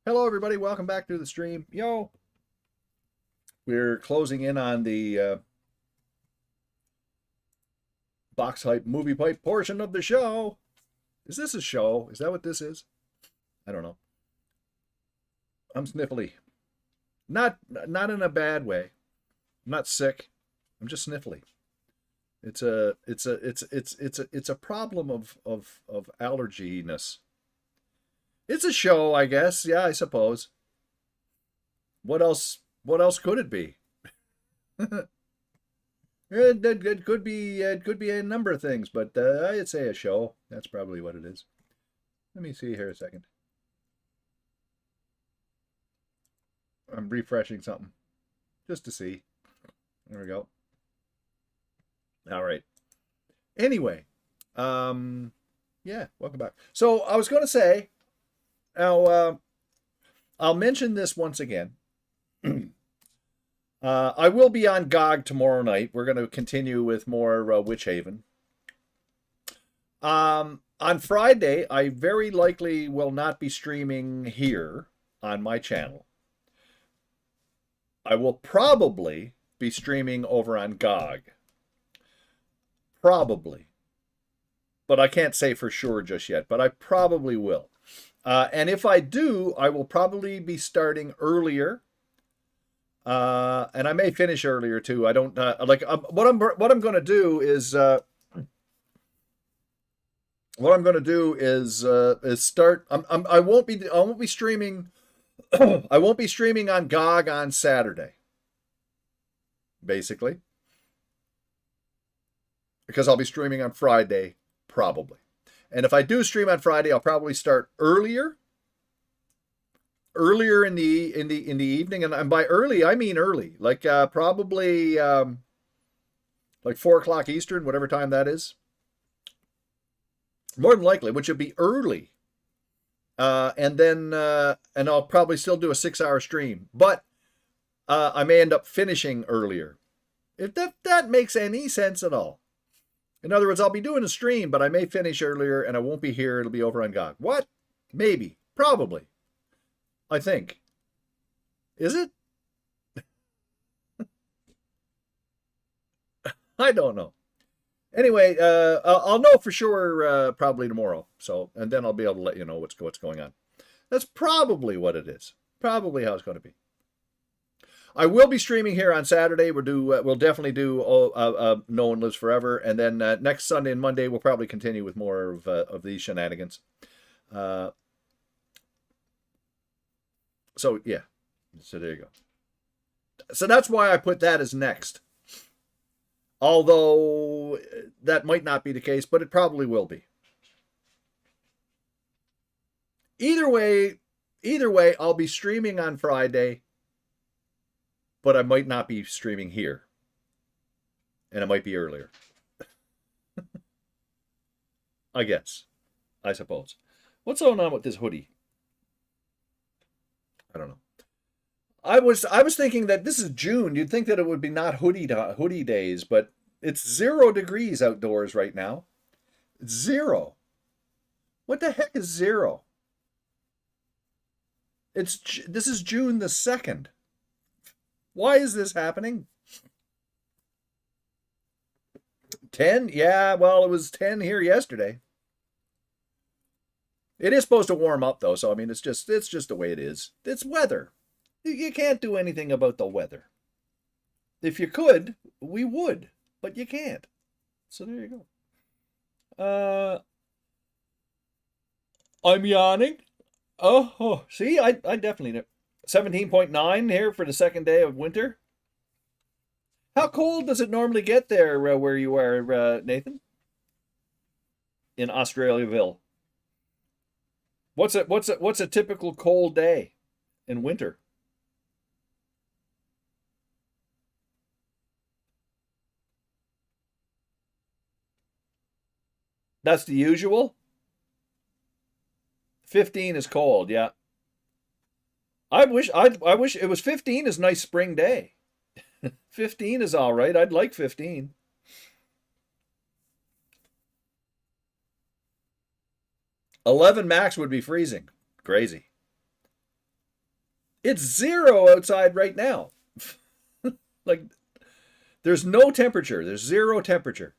Hello, everybody. Welcome back to the stream. We're closing in on the box hype movie pipe portion of the show. Is this a show? Is that what this is? I don't know. I'm sniffly. Not in a bad way. I'm not sick. I'm just sniffly. It's a problem of allerginess. It's a show, I guess. Yeah, I suppose. What else could it be? It could be a number of things, but I'd say a show. That's probably what it is. Let me see here a second. I'm refreshing something just to see. There we go. All right. Anyway, yeah, welcome back. So I was going to say, now I'll mention this once again. I will be on GOG tomorrow night. We're going to continue with more Witch Haven. On Friday, I very likely will not be streaming here on my channel. I will probably be streaming over on GOG. Probably. But I can't say for sure just yet, but I probably will. And if I do, I will probably be starting earlier. And I may finish earlier too. I don't what I'm going to do is start. I won't be streaming. I won't be streaming on GOG on Saturday, basically, because I'll be streaming on Friday probably. And if I do stream on Friday, I'll probably start earlier in the evening, and by early I mean early, like probably like 4 o'clock Eastern, whatever time that is. More than likely, which would be early. And then and I'll probably still do a 6-hour stream, but I may end up finishing earlier, if that makes any sense at all. In other words, I'll be doing a stream, but I may finish earlier, and I won't be here. It'll be over on GOG. What? Maybe. Probably. I think. Is it? I don't know. Anyway, I'll know for sure probably tomorrow. So, and then I'll be able to let you know what's going on. That's probably what it is. Probably how it's going to be. I will be streaming here on Saturday. We'll definitely do No One Lives Forever, and then next Sunday and Monday we'll probably continue with more of these shenanigans. So yeah, so there you go. So that's why I put that as next. Although that might not be the case, but it probably will be. Either way, I'll be streaming on Friday, but I might not be streaming here. And it might be earlier. I guess. I suppose. What's going on with this hoodie? I don't know. I was thinking that this is June. You'd think that it would be not hoodie days, but it's 0 degrees outdoors right now. It's 0. What the heck is 0? This is June the 2nd. Why is this happening? 10? Yeah, well, it was 10 here yesterday. It is supposed to warm up though, so I mean it's just the way it is. It's weather. You can't do anything about the weather. If you could, we would, but you can't. So there you go. I'm yawning. Oh, see, I definitely know. 17.9 here for the second day of winter. How cold does it normally get there where you are, Nathan? In Australiaville. What's a typical cold day in winter? That's the usual. 15 is cold, yeah. I wish it was 15 is a nice spring day. 15 is all right. I'd like 15. 11 max would be freezing. Crazy. It's 0 outside right now. Like, there's no temperature. There's 0 temperature.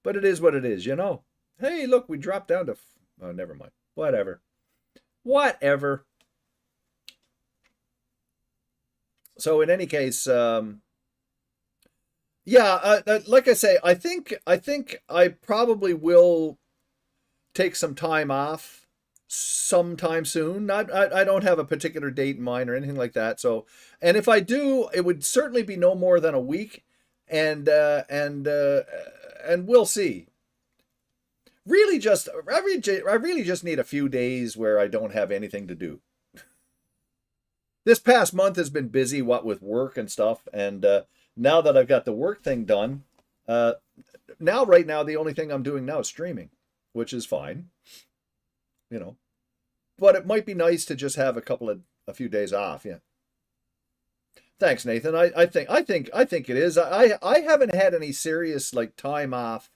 But it is what it is, you know. Hey, look, we dropped down to. Oh, never mind. Whatever. Whatever. So in any case, yeah, like I say, I think I probably will take some time off sometime soon. I don't have a particular date in mind or anything like that. So, and if I do, it would certainly be no more than a week, and we'll see. I really just need a few days where I don't have anything to do. This past month has been busy, what with work and stuff, and now that I've got the work thing done, uh, now right now the only thing I'm doing now is streaming, which is fine, you know. But it might be nice to just have a few days off. Yeah. Thanks, Nathan. I think it is. I haven't had any serious like time off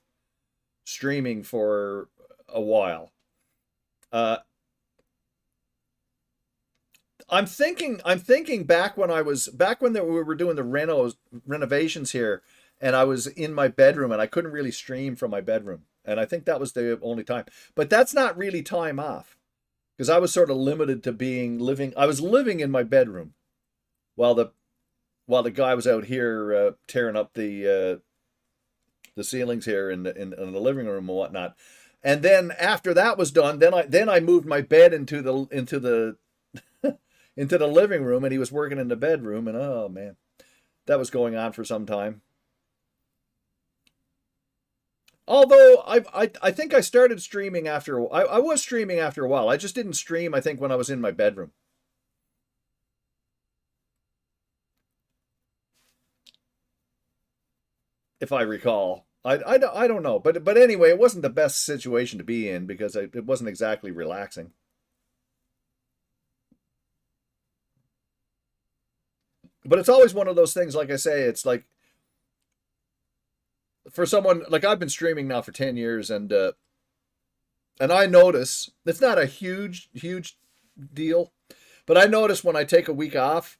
streaming for a while. Uh, I'm thinking back when we were doing the renovations here, and I was in my bedroom and I couldn't really stream from my bedroom, and I think that was the only time. But that's not really time off because I was sort of limited to being living. I was living in my bedroom while the guy was out here tearing up the ceilings here in the living room and whatnot. And then after that was done, then I moved my bed into the living room, and he was working in the bedroom, and oh man, that was going on for some time. Although I think I started streaming after I was streaming after a while. I just didn't stream, I think, when I was in my bedroom, if I recall. I don't know, but anyway, it wasn't the best situation to be in because it wasn't exactly relaxing. But it's always one of those things. Like I say, it's like for someone like I've been streaming now for 10 years, and I notice it's not a huge deal, but I notice when I take a week off,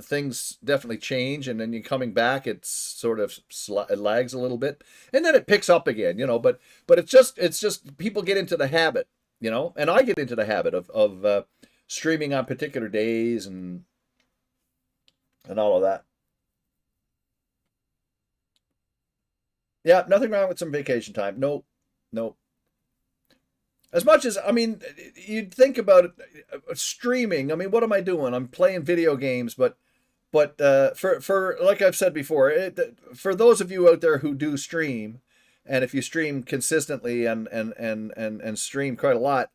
things definitely change, and then you coming back, it's sort of it lags a little bit, and then it picks up again, you know. But it's just people get into the habit, you know, and I get into the habit of streaming on particular days and all of that. Yeah, nothing wrong with some vacation time. No, no. As much as I mean, you'd think about it, streaming. I mean, what am I doing? I'm playing video games, but for like I've said before, for those of you out there who do stream, and if you stream consistently and stream quite a lot,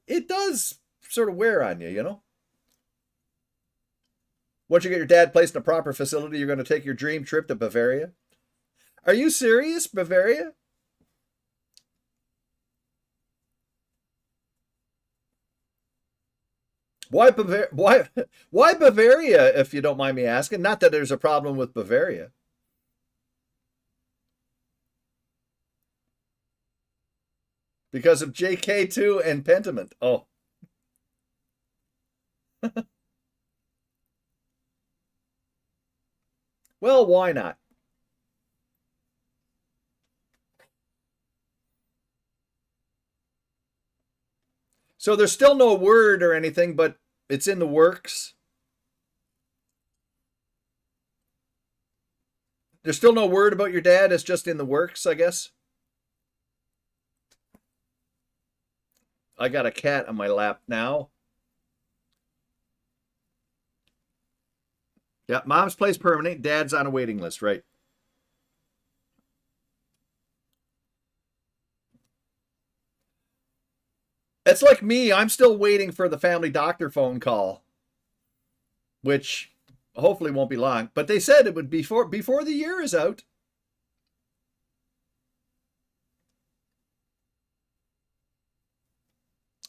it does sort of wear on you, you know. Once you get your dad placed in a proper facility, you're going to take your dream trip to Bavaria. Are you serious, Bavaria? Why Bavaria, if you don't mind me asking? Not that there's a problem with Bavaria. Because of JK2 and Pentiment. Oh, well, why not? So there's still no word or anything, but it's in the works. There's still no word about your dad. It's just in the works, I guess. I got a cat on my lap now. Yeah, mom's place permanent. Dad's on a waiting list, right? It's like me. I'm still waiting for the family doctor phone call, which hopefully won't be long. But they said it would be before the year is out.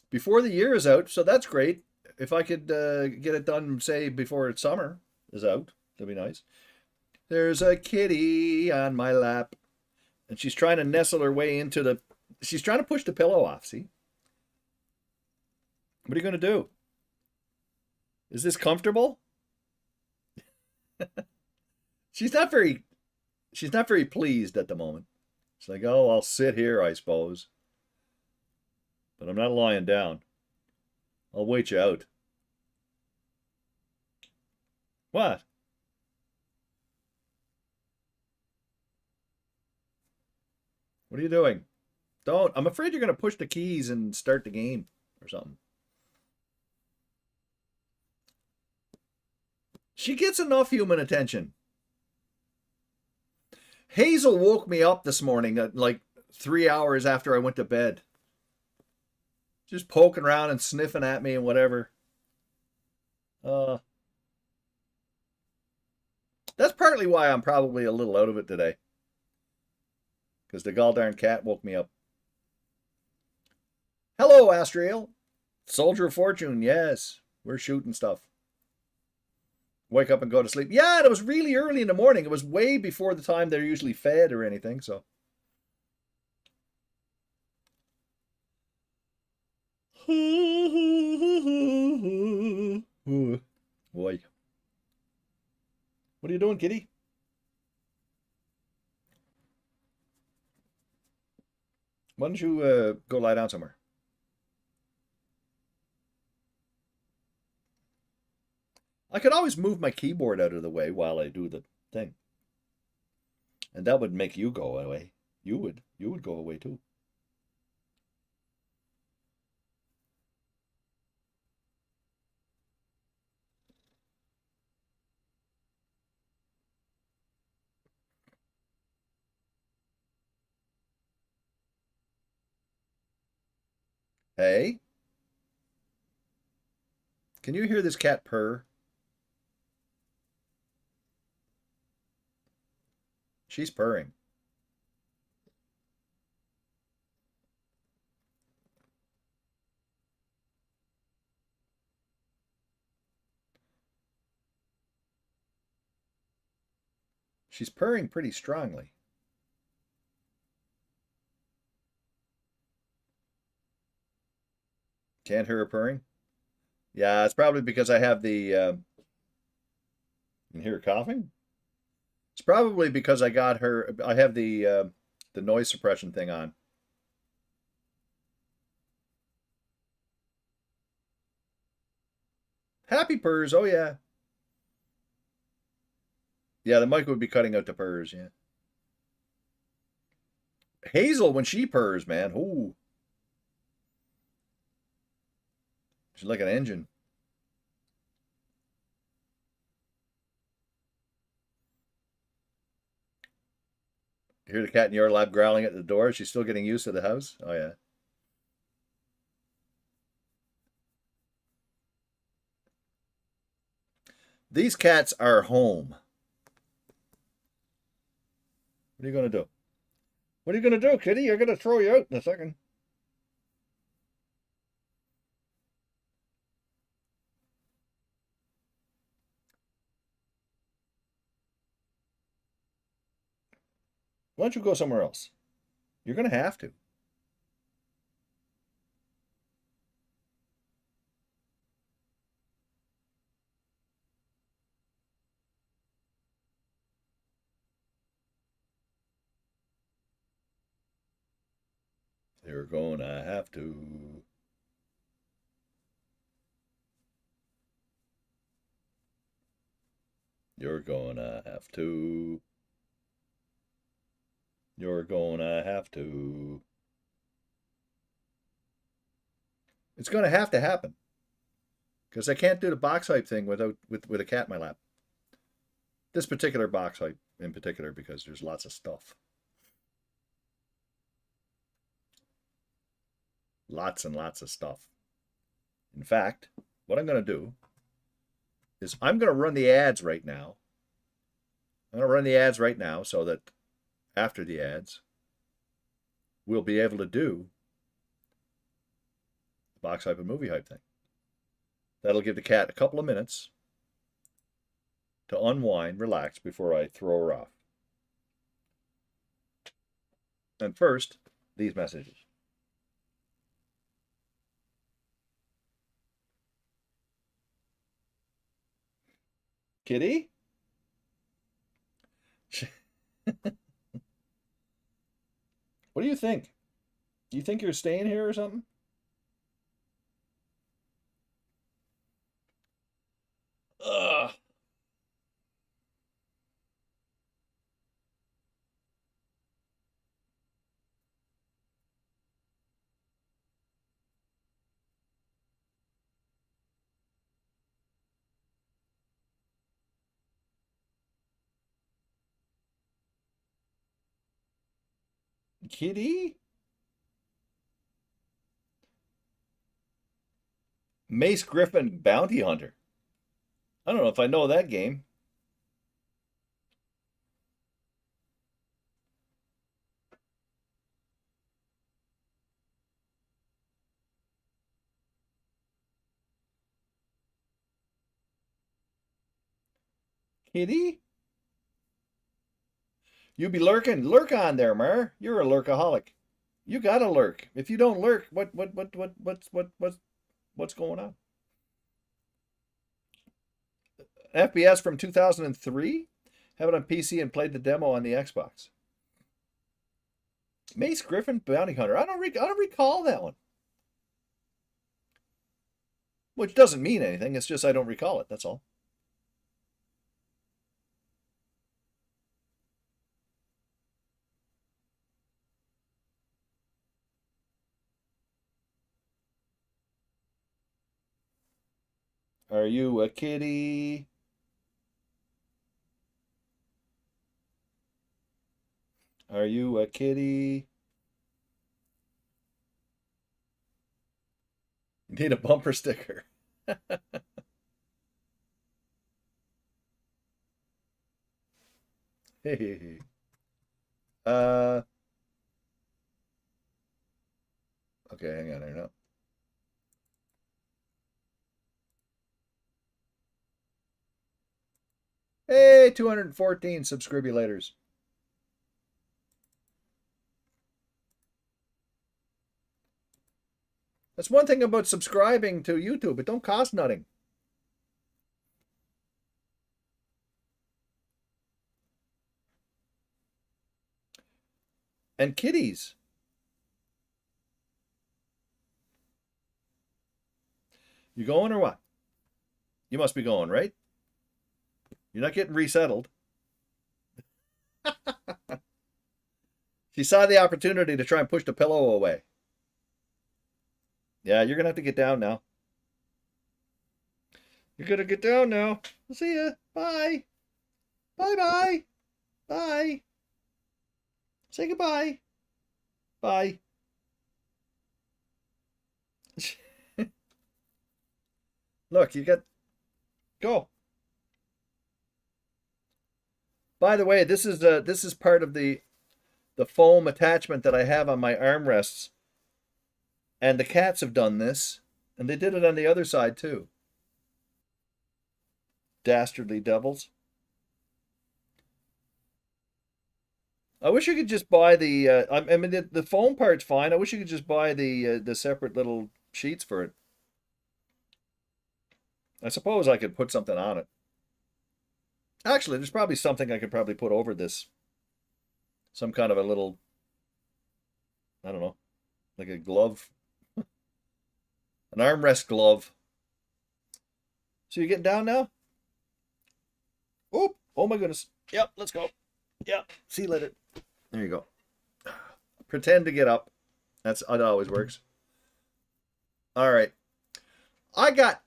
Before the year is out, so that's great. If I could get it done, say before summer is out, that'd be nice. There's a kitty on my lap, and she's trying to nestle her way into the. She's trying to push the pillow off, see? What are you going to do? Is this comfortable? She's not very pleased at the moment. It's like, "Oh, I'll sit here, I suppose. But I'm not lying down. I'll wait you out." What? What are you doing? Don't. I'm afraid you're going to push the keys and start the game or something. She gets enough human attention. Hazel woke me up this morning at like 3 hours after I went to bed. Just poking around and sniffing at me and whatever. Uh, that's partly why I'm probably a little out of it today. Because the goldarn cat woke me up. Hello, Astriel. Soldier of Fortune, yes. We're shooting stuff. Wake up and go to sleep. Yeah, it was really early in the morning. It was way before the time they're usually fed or anything, so. Boy. What are you doing, kitty? Why don't you go lie down somewhere? I could always move my keyboard out of the way while I do the thing. And that would make you go away. You would go away too. Hey? Can you hear this cat purr? She's purring. She's purring pretty strongly. Can't hear her purring? Yeah, it's probably because I have the. You can hear her coughing? It's probably because I got her. I have the noise suppression thing on. Happy purrs. Oh yeah. Yeah, the mic would be cutting out the purrs. Yeah. Hazel when she purrs, man. Ooh, she's like an engine. You hear the cat in your lap growling at the door. She's still getting used to the house. Oh yeah. These cats are home. What are you gonna do? What are you gonna do, kitty? You're gonna throw you out in a second. Why don't you go somewhere else? You're gonna have to. You're gonna have to. You're gonna have to. You're gonna have to. It's gonna have to happen. Because I can't do the box hype thing with a cat in my lap. This particular box hype in particular, because there's lots of stuff. Lots and lots of stuff. In fact, what I'm going to do is I'm going to run the ads right now. I'm going to run the ads right now so that after the ads, we'll be able to do the box hype and movie hype thing. That'll give the cat a couple of minutes to unwind, relax before I throw her off. And first, these messages. Kitty? What do you think? Do you think you're staying here or something? Ugh. Kitty? Mace Griffin Bounty Hunter. I don't know if I know that game. Kitty? You be lurking. Lurk on there, Mar. You're a lurkaholic. You gotta lurk. If you don't lurk, what's going on? FPS from 2003? Have it on PC and played the demo on the Xbox. Mace Griffin Bounty Hunter. I don't recall that one. Which doesn't mean anything. It's just I don't recall it. That's all. Are you a kitty? Are you a kitty? You need a bumper sticker. Hey. Uh. Okay, hang on here now. Hey, 214 subscribulators. That's one thing about subscribing to YouTube. It don't cost nothing. And kitties. You going or what? You must be going, right? You're not getting resettled. She saw the opportunity to try and push the pillow away. Yeah, you're going to have to get down now. You're going to get down now. See ya. Bye. Bye-bye. Bye. Say goodbye. Bye. Look, you got... Go. By the way, this is part of the foam attachment that I have on my armrests. And the cats have done this, and they did it on the other side too. Dastardly devils. I wish you could just buy the. I mean, the foam part's fine. I wish you could just buy the separate little sheets for it. I suppose I could put something on it. Actually, there's probably something I could probably put over this. Some kind of a little, I don't know, like a glove. An armrest glove. So you're getting down now? Oop! Oh my goodness. Yep, let's go. Yep, see you later. There you go. Pretend to get up. That always works. All right. I got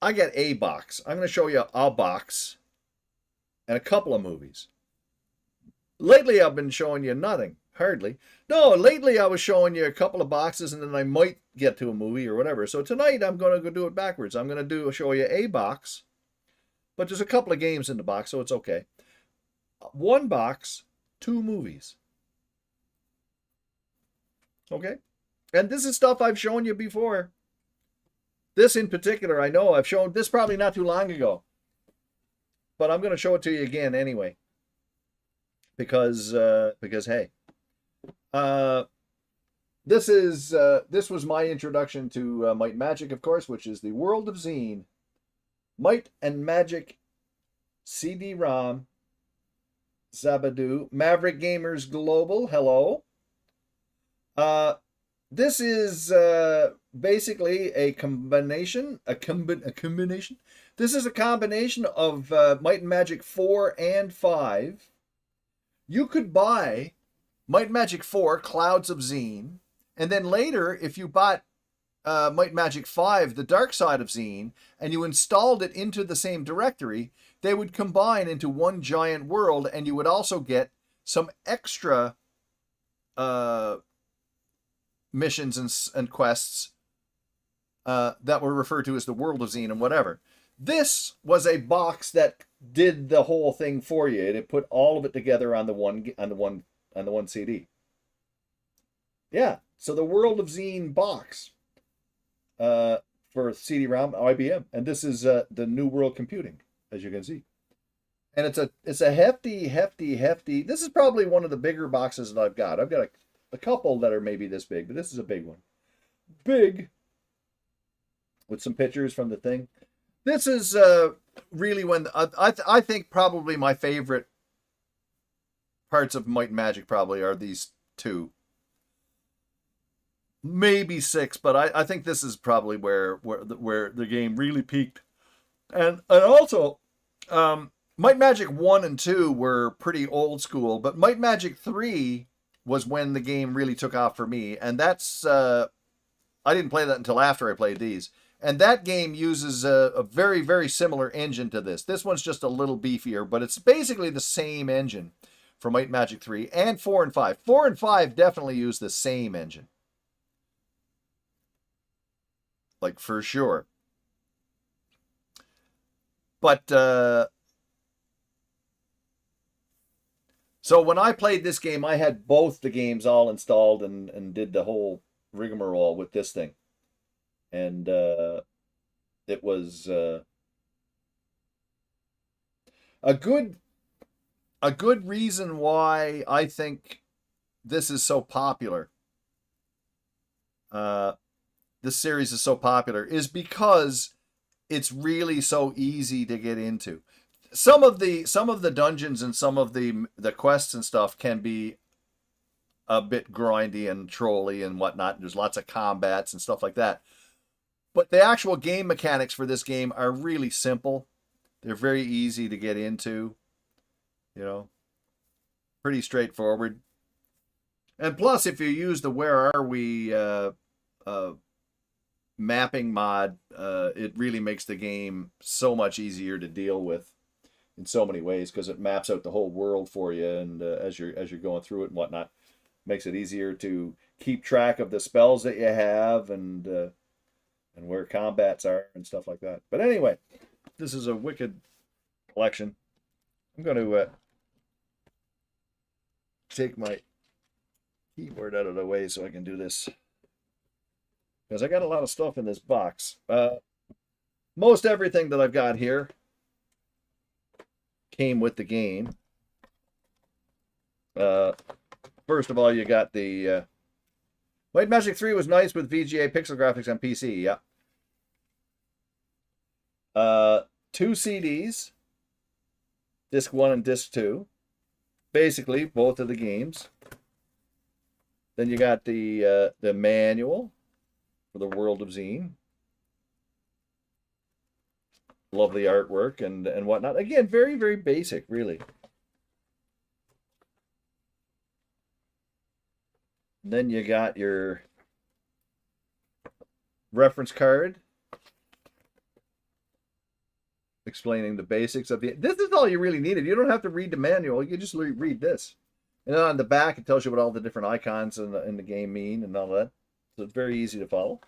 a box. I'm going to show you a box and a couple of movies. Lately, I've been showing you nothing. Hardly. No, lately I was showing you a couple of boxes and then I might get to a movie or whatever. So tonight I'm going to go do it backwards. I'm going to show you a box, but there's a couple of games in the box, so it's okay. One box, two movies. Okay? And this is stuff I've shown you before. This in particular, I know I've shown this probably not too long ago. But I'm going to show it to you again anyway. Because hey. This was my introduction to Might and Magic, of course, which is the world of Xeen. Might and Magic CD-ROM, Zabadoo, Maverick Gamers Global, hello. Uh, this is basically a combination, a combination. This is a combination of Might and Magic 4 and 5. You could buy Might and Magic 4, Clouds of Xeen, and then later, if you bought Might and Magic 5, The Dark Side of Xeen, and you installed it into the same directory, they would combine into one giant world, and you would also get some extra missions and quests that were referred to as the World of Xeen and whatever. This was a box that did the whole thing for you, and it put all of it together on the one CD. Yeah, so the World of Xeen box for CD-ROM IBM, and this is the New World Computing, as you can see, and it's a hefty. This is probably one of the bigger boxes that I've got. I've got a couple that are maybe this big, but this is a big one, big, with some pictures from the thing. This is really when I think probably my favorite parts of Might and Magic probably are these two. Maybe 6, but I think this is probably where the game really peaked. And also, Might Magic 1 and 2 were pretty old school, but Might Magic 3 was when the game really took off for me. And that's, I didn't play that until after I played these. And that game uses a very, very similar engine to this. This one's just a little beefier, but it's basically the same engine for Might and Magic 3 and 4 and 5. 4 and 5 definitely use the same engine. Like, for sure. But, so when I played this game, I had both the games all installed and did the whole rigmarole with this thing. And it was a good reason why I think this is so popular. This series is so popular is because it's really so easy to get into. Some of the dungeons and some of the quests and stuff can be a bit grindy and trolly and whatnot. There's lots of combats and stuff like that. But the actual game mechanics for this game are really simple. They're very easy to get into. You know, pretty straightforward. And plus, if you use the Where Are We mapping mod, it really makes the game so much easier to deal with in so many ways because it maps out the whole world for you, and as you're going through it and whatnot, makes it easier to keep track of the spells that you have and where combats are and stuff like that. But anyway, this is a wicked collection. I'm going to take my keyboard out of the way so I can do this, because I got a lot of stuff in this box. Most everything that I've got here came with the game. First of all, you got the Might Magic 3 was nice with VGA pixel graphics on PC. Yeah. 2 CDs, disc 1 and disc 2, basically both of the games. Then you got the manual for the World of Xeen. Lovely artwork and whatnot. Again, very, very basic, really. And then you got your reference card explaining the basics of the... This is all you really needed. You don't have to read the manual. You can just read this. And then on the back, it tells you what all the different icons in the game mean and all that. So it's very easy to follow.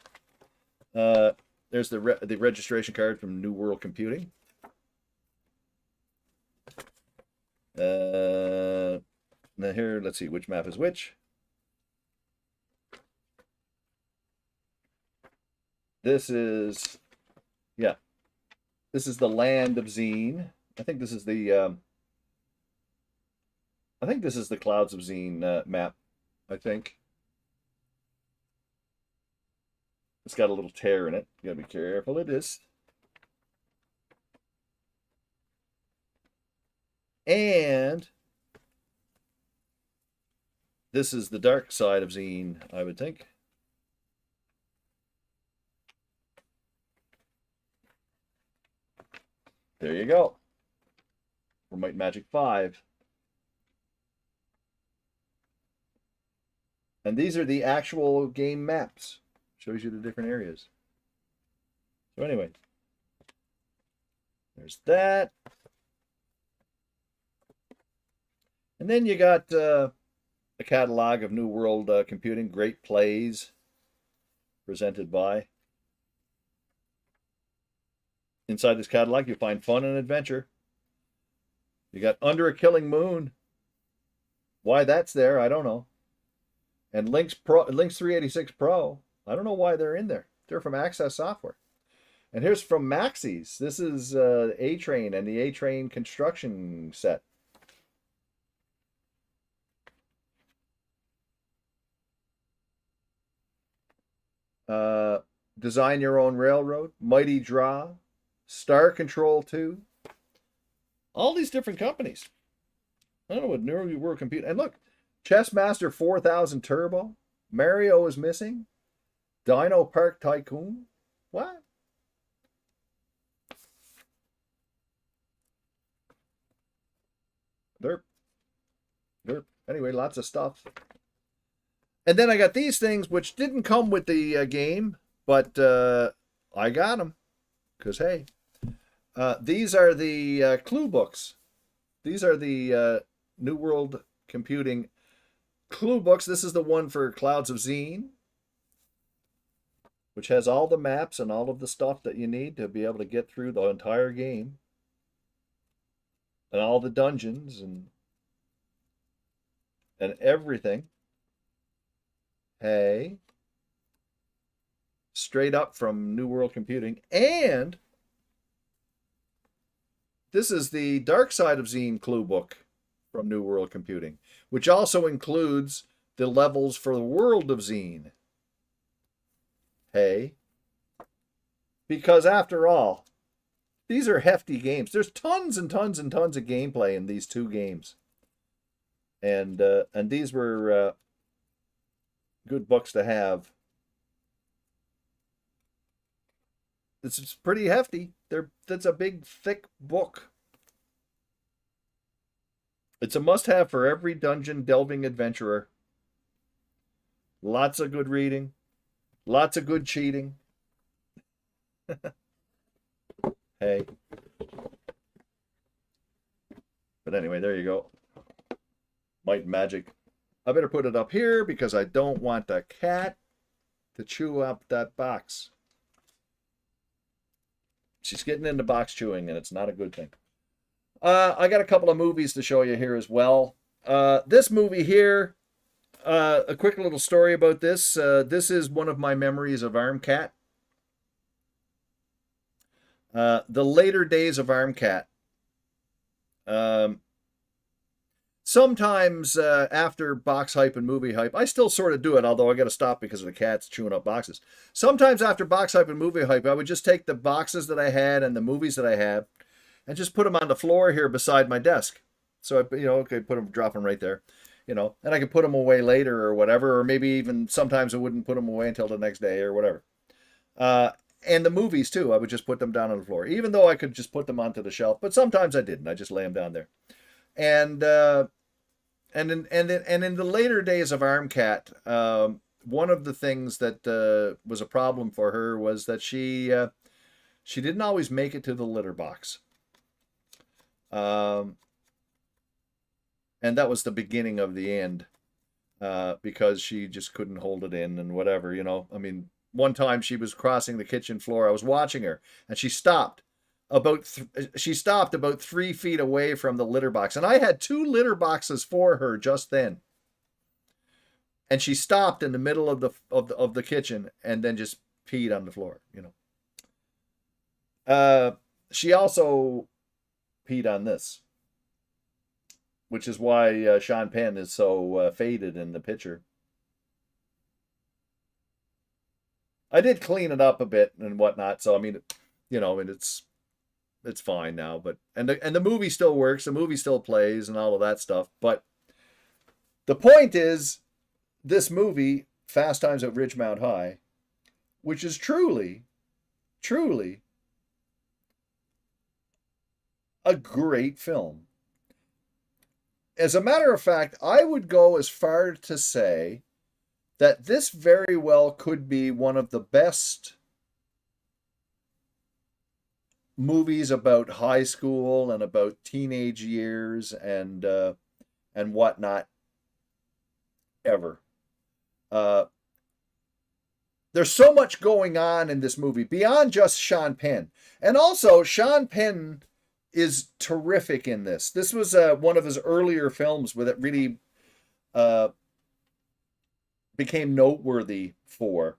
There's the registration card from New World Computing. Now here, let's see which map is which. This is, yeah, this is the land of Xeen. I think this is the Clouds of Xeen map. I think it's got a little tear in it. You gotta be careful. It is. And this is the dark side of Xeen, I would think. There you go. For Might and Magic 5. And these are the actual game maps. Shows you the different areas. So anyway, there's that. And then you got a catalog of New World Computing, great plays presented by. Inside this catalog, you find fun and adventure. You got Under a Killing Moon. Why that's there, I don't know. And Lynx 386 Pro. I don't know why they're in there. They're from Access Software. And here's from Maxis. This is A-Train and the A-Train construction set. Design Your Own Railroad, Mighty Draw, Star Control 2. All these different companies. I don't know what New World Computing. And look, Chessmaster 4000 Turbo. Mario is missing. Dino Park Tycoon. What? Derp. Anyway, lots of stuff. And then I got these things, which didn't come with the game, but I got them. Because, hey, these are the clue books. These are the New World Computing clue books. This is the one for Clouds of Xeen, which has all the maps and all of the stuff that you need to be able to get through the entire game. And all the dungeons and everything. Hey. Straight up from New World Computing. And this is the Dark Side of Xeen clue book from New World Computing, which also includes the levels for the World of Xeen. Hey. Because after all, these are hefty games. There's tons and tons and tons of gameplay in these two games. And these were good books to have. It's pretty hefty. That's a big, thick book. It's a must-have for every dungeon-delving adventurer. Lots of good reading. Lots of good cheating. Hey. But anyway, there you go. Might and Magic. I better put it up here because I don't want the cat to chew up that box. She's getting into box chewing, and it's not a good thing. I got a couple of movies to show you here as well. This movie here, a quick little story about this. This is one of my memories of ArmCat. The later days of ArmCat. Sometimes after box hype and movie hype, I still sort of do it, although I got to stop because of the cats chewing up boxes. Sometimes after box hype and movie hype, I would just take the boxes that I had and the movies that I had and just put them on the floor here beside my desk. So I, okay, drop them right there, and I could put them away later or whatever, or maybe even sometimes I wouldn't put them away until the next day or whatever. And the movies too, I would just put them down on the floor, even though I could just put them onto the shelf. But sometimes I didn't. I just lay them down there. And in the later days of ArmCat, one of the things that was a problem for her was that she didn't always make it to the litter box. And that was the beginning of the end, because she just couldn't hold it in and whatever, I mean, one time she was crossing the kitchen floor. I was watching her, and she stopped about 3 feet away from the litter box, and I had 2 litter boxes for her just then. And she stopped in the middle of the kitchen and then just peed on the floor. She also peed on this, which is why Sean Penn is so faded in the picture. I did clean it up a bit and whatnot, so I mean, it's it's fine now. But and the movie still works. The movie still plays and all of that stuff. But the point is, this movie, Fast Times at Ridgemont High, which is truly, truly a great film. As a matter of fact, I would go as far to say that this very well could be one of the best movies about high school and about teenage years and whatnot ever. Uh, there's so much going on in this movie beyond just Sean Penn, and also Sean Penn is terrific in this. This was one of his earlier films where it really became noteworthy for.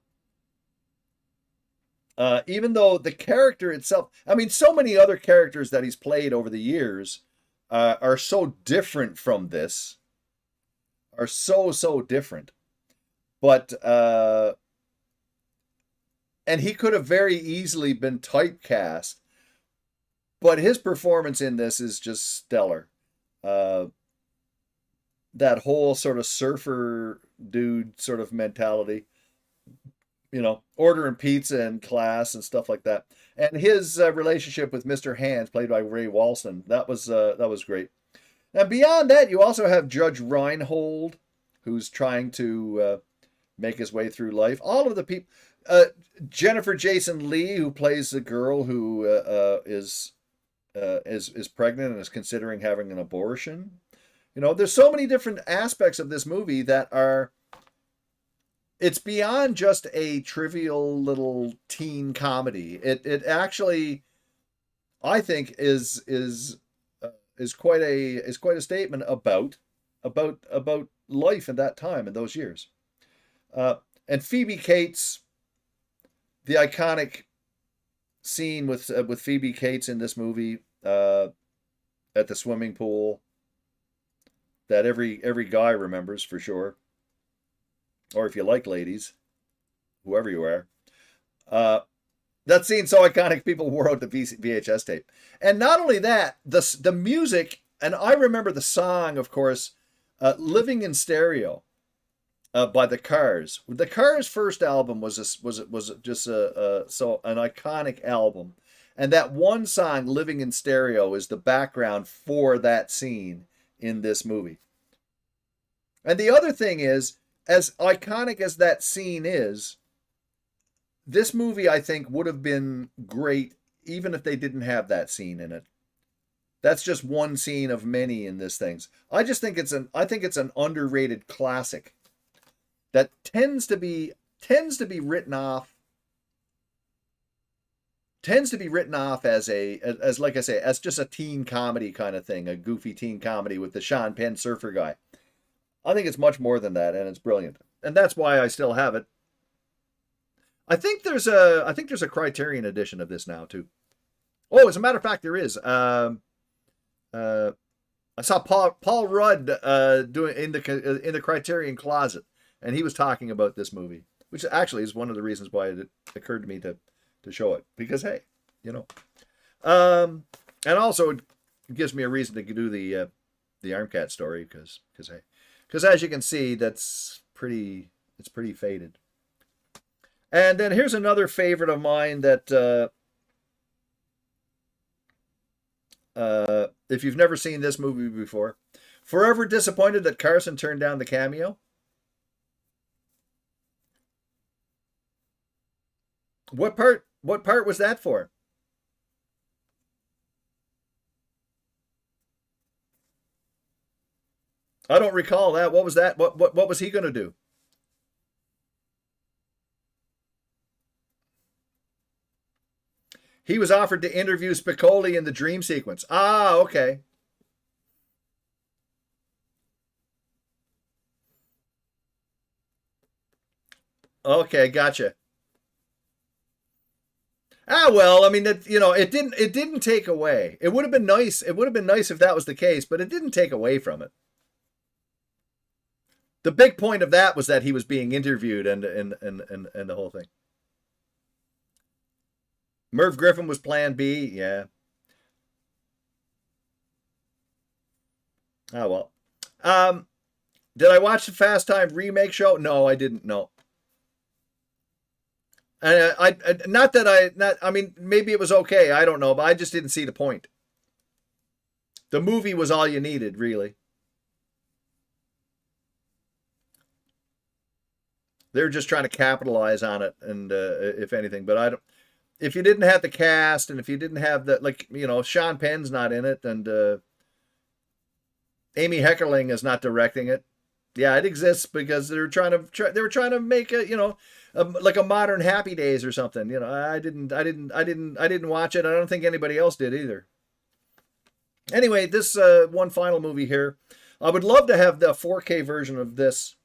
Even though the character itself, I mean, so many other characters that he's played over the years are so different from this, are so different. But, and he could have very easily been typecast, but his performance in this is just stellar. That whole sort of surfer dude sort of mentality, you know, ordering pizza in class and stuff like that. And his relationship with Mr. Hands, played by Ray Walston, that was great. And beyond that, you also have Judge Reinhold, who's trying to make his way through life. All of the people, Jennifer Jason Leigh, who plays the girl who is pregnant and is considering having an abortion. You know, there's so many different aspects of this movie that are, it's beyond just a trivial little teen comedy. It actually, I think, is quite a statement about life in that time, in those years. And Phoebe Cates, the iconic scene with Phoebe Cates in this movie at the swimming pool, that every guy remembers for sure. Or if you like ladies, whoever you are. That scene's so iconic, people wore out the VHS tape. And not only that, the music, and I remember the song, of course, Living in Stereo by the Cars. The Cars' first album was just so an iconic album. And that one song, Living in Stereo, is the background for that scene in this movie. And the other thing is, as iconic as that scene is, this movie, I think, would have been great even if they didn't have that scene in it. That's just one scene of many in this thing. I think it's an underrated classic that tends to be written off as like I say, as just a teen comedy kind of thing, a goofy teen comedy with the Sean Penn surfer guy. I think it's much more than that, and it's brilliant. And that's why I still have it. I think there's a Criterion edition of this now too. Oh, as a matter of fact, there is. I saw Paul Rudd doing in the Criterion closet, and he was talking about this movie, which actually is one of the reasons why it occurred to me to show it, because hey, you know, and also it gives me a reason to do the Armcat story, because hey. Because as you can see, it's pretty faded. And then here's another favorite of mine that if you've never seen this movie before, forever disappointed that Carson turned down the cameo. What part was that for? I don't recall that. What was that? What was he going to do? He was offered to interview Spicoli in the dream sequence. Ah, okay. Okay, gotcha. Ah, well, I mean that, you know, it didn't take away. It would have been nice. It would have been nice if that was the case, but it didn't take away from it. The big point of that was that he was being interviewed and the whole thing. Merv Griffin was Plan B, yeah. Oh well. Um, did I watch the Fast Time remake show? No, I didn't. No. Not that I not. I mean, maybe it was okay. I don't know, but I just didn't see the point. The movie was all you needed, really. They're just trying to capitalize on it, and if anything, but I don't. If you didn't have the cast, and if you didn't have the like, Sean Penn's not in it, and Amy Heckerling is not directing it. Yeah, it exists because they were trying to make like a modern Happy Days or something. I didn't watch it. I don't think anybody else did either. Anyway, this one final movie here. I would love to have the 4K version of this,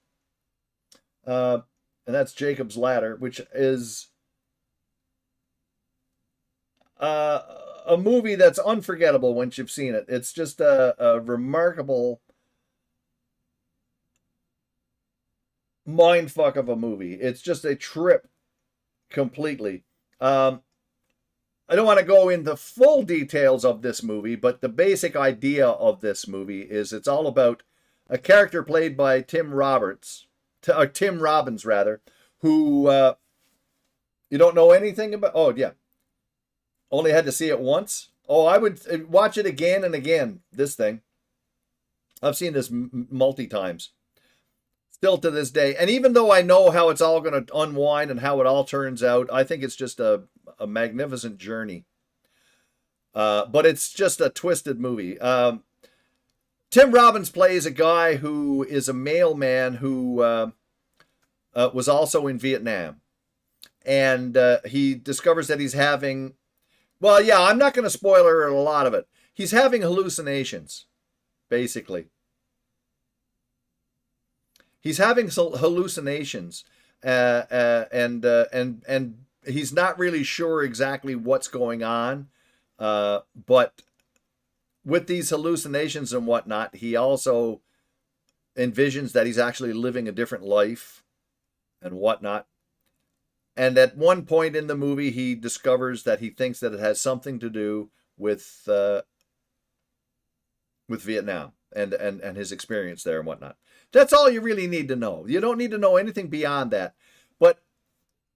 uh, and that's Jacob's Ladder, which is uh, a movie that's unforgettable once you've seen it. It's just a remarkable mind fuck of a movie. It's just a trip completely. Um, I don't want to go into full details of this movie, but the basic idea of this movie is it's all about a character played by Tim Robbins rather, who you don't know anything about. Oh yeah, only had to see it once. Oh, I would watch it again and again. This thing, I've seen this multi times. Still to this day. And even though I know how it's all going to unwind and how it all turns out, I think it's just a magnificent journey. But it's just a twisted movie. Tim Robbins plays a guy who is a mailman who was also in Vietnam. And he discovers that he's having, well, yeah, I'm not going to spoiler a lot of it. He's having hallucinations, basically. He's having hallucinations, and he's not really sure exactly what's going on. But with these hallucinations and whatnot, he also envisions that he's actually living a different life and whatnot. And at one point in the movie, he discovers that he thinks that it has something to do with Vietnam and his experience there and whatnot. That's all you really need to know. You don't need to know anything beyond that. But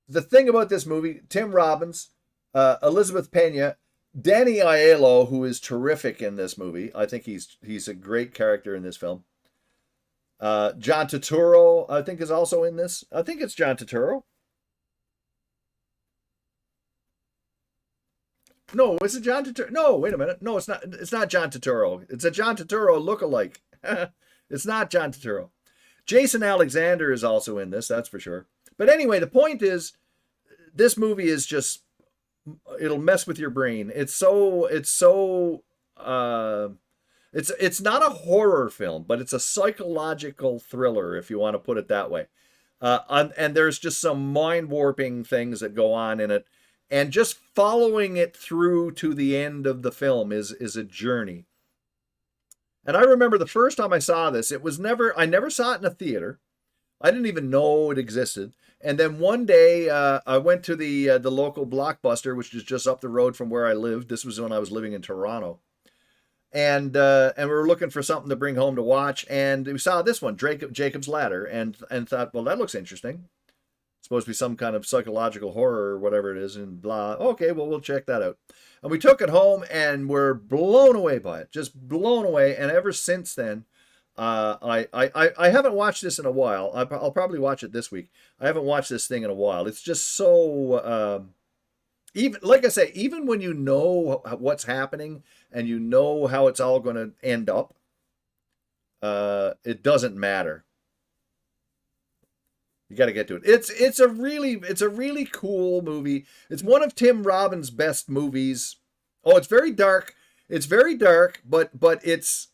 the thing about this movie, Tim Robbins, Elizabeth Pena, Danny Aiello, who is terrific in this movie. I think he's a great character in this film. John Turturro, I think, is also in this. I think it's John Turturro. No, is it John Turturro? No, wait a minute. No, it's not. It's not John Turturro. It's a John Turturro lookalike. It's not John Turturro. Jason Alexander is also in this, that's for sure. But anyway, the point is, this movie is just, it'll mess with your brain. It's not a horror film, but it's a psychological thriller, if you want to put it that way. And there's just some mind warping things that go on in it, and just following it through to the end of the film is a journey. And I remember the first time I saw this, I never saw it in a theater. I didn't even know it existed. And then one day, I went to the local Blockbuster, which is just up the road from where I lived. This was when I was living in Toronto, and we were looking for something to bring home to watch, and we saw this one, Jacob's Ladder, and thought, well, that looks interesting. It's supposed to be some kind of psychological horror or whatever it is, and blah. Okay, well, we'll check that out. And we took it home, and we're blown away by it, just blown away. And ever since then, I haven't watched this in a while. I'll probably watch it this week. I haven't watched this thing in a while. It's just so even, like I say, even when you know what's happening and you know how it's all going to end up, it doesn't matter. You got to get to it. It's a really cool movie. It's one of Tim Robbins' best movies. Oh, it's very dark. It's very dark, but it's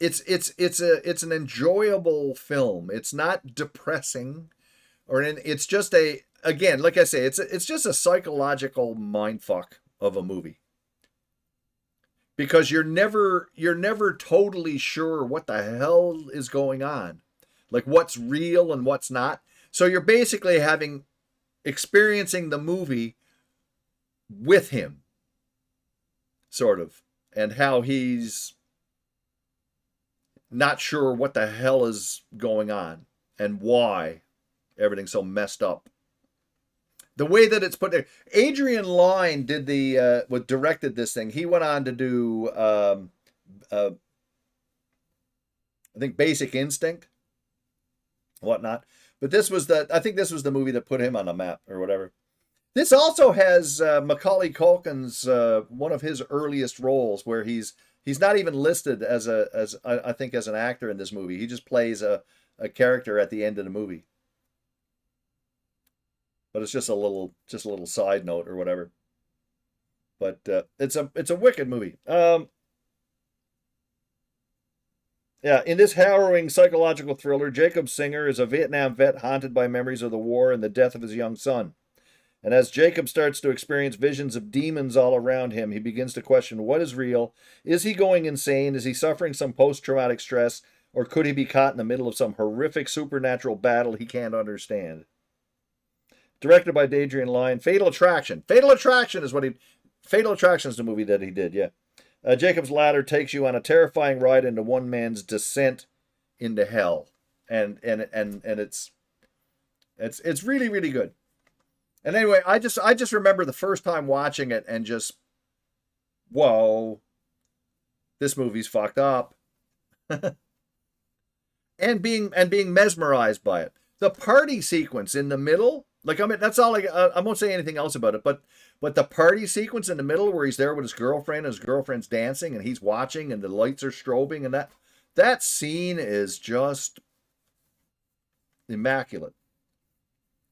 an enjoyable film. It's not depressing, it's just again, like I say, it's just a psychological mindfuck of a movie, because you're never totally sure what the hell is going on, like what's real and what's not. So you're basically experiencing the movie with him, sort of, and how he's not sure what the hell is going on and why everything's so messed up. The way that it's put there, Adrian Lyne did what directed this thing. He went on to do, uh, I think, Basic Instinct, whatnot. But I think this was the movie that put him on the map or whatever. This also has Macaulay Culkin's one of his earliest roles where he's not even listed as I think as an actor in this movie. He just plays a character at the end of the movie. But it's just a little side note or whatever. But it's a wicked movie. Yeah, in this harrowing psychological thriller, Jacob Singer is a Vietnam vet haunted by memories of the war and the death of his young son. And as Jacob starts to experience visions of demons all around him, he begins to question what is real. Is he going insane? Is he suffering some post-traumatic stress? Or could he be caught in the middle of some horrific supernatural battle he can't understand? Directed by Adrian Lyne. Fatal Attraction. Fatal Attraction is the movie that he did, yeah. Jacob's Ladder takes you on a terrifying ride into one man's descent into hell. And it's really, really good. And anyway, I just remember the first time watching it and just, whoa, this movie's fucked up. and being mesmerized by it. The party sequence in the middle, like, I mean, that's all I won't say anything else about it, but the party sequence in the middle where he's there with his girlfriend and his girlfriend's dancing and he's watching and the lights are strobing and that scene is just immaculate.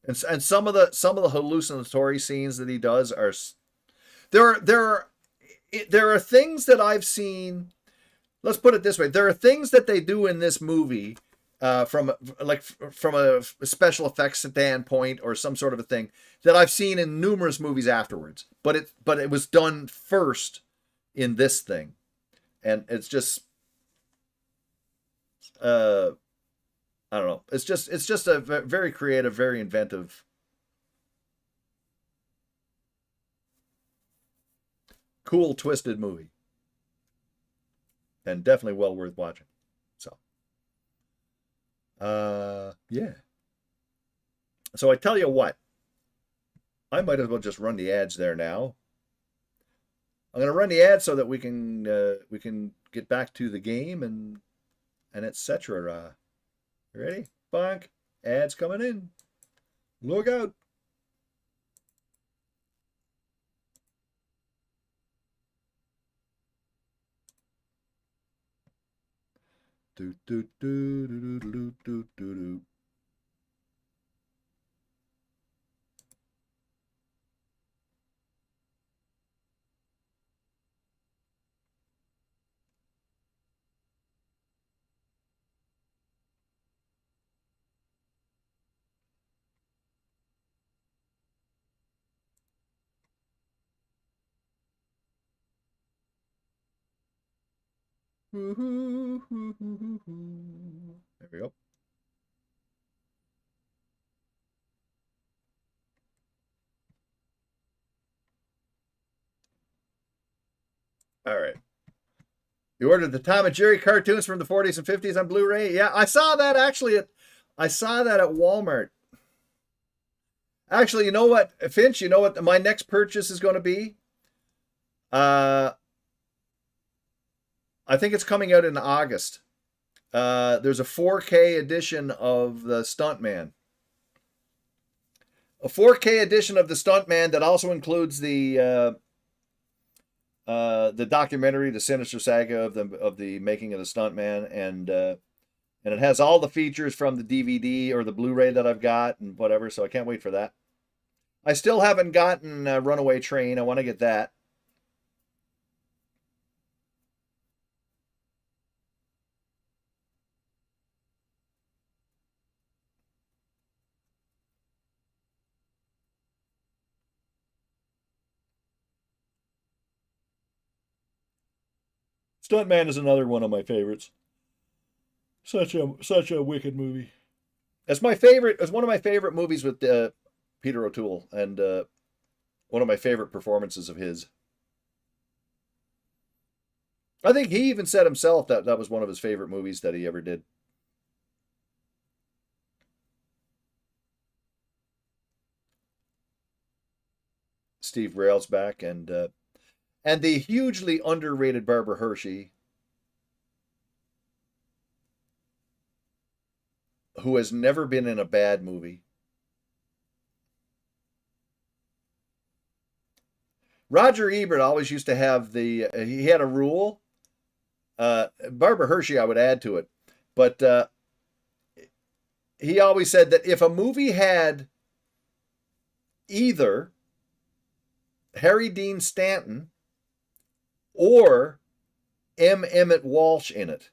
And some of the hallucinatory scenes that he does are there are things that I've seen. Let's put it this way: there are things that they do in this movie from a special effects standpoint or some sort of a thing that I've seen in numerous movies afterwards. But it was done first in this thing, and it's just I don't know. It's just a very creative, very inventive, cool, twisted movie, and definitely well worth watching. So, yeah. So I tell you what, I might as well just run the ads there now. I'm gonna run the ads so that we can get back to the game and etc. Ready? Bonk. Ads coming in. Look out. Do do do do do do do do do. There we go. All right. You ordered the Tom and Jerry cartoons from the 40s and 50s on Blu-ray? Yeah, I saw that actually I saw that at Walmart. Actually, you know what, Finch, you know what my next purchase is going to be? I think it's coming out in August. There's a 4K edition of the Stuntman. A 4K edition of the Stuntman that also includes the documentary, the Sinister Saga of the making of the Stuntman, and it has all the features from the DVD or the Blu-ray that I've got and whatever. So I can't wait for that. I still haven't gotten Runaway Train. I want to get that. Stuntman is another one of my favorites. Such a wicked movie. It's my favorite. It's one of my favorite movies with Peter O'Toole, and one of my favorite performances of his. I think he even said himself that that was one of his favorite movies that he ever did. Steve Railsback and the hugely underrated Barbara Hershey, who has never been in a bad movie. Roger Ebert always used to have he had a rule. Barbara Hershey, I would add to it, but he always said that if a movie had either Harry Dean Stanton or M. Emmett Walsh in it,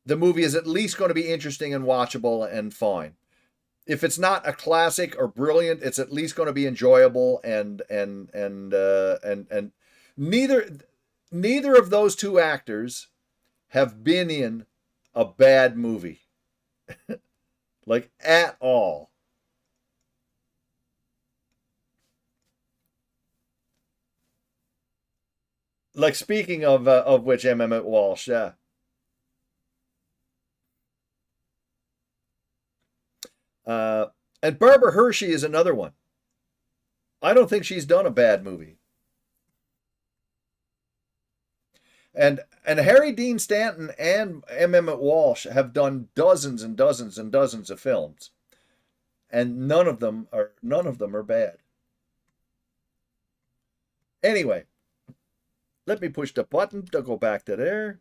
the movie is at least going to be interesting and watchable and fine. If it's not a classic or brilliant, it's at least going to be enjoyable and neither neither of those two actors have been in a bad movie like at all. Like speaking of which, M. Emmett Walsh, yeah. Uh, and Barbara Hershey is another one. I don't think she's done a bad movie. And Harry Dean Stanton and M. Emmett Walsh have done dozens and dozens and dozens of films, and none of them are bad. Anyway, let me push the button to go back to there.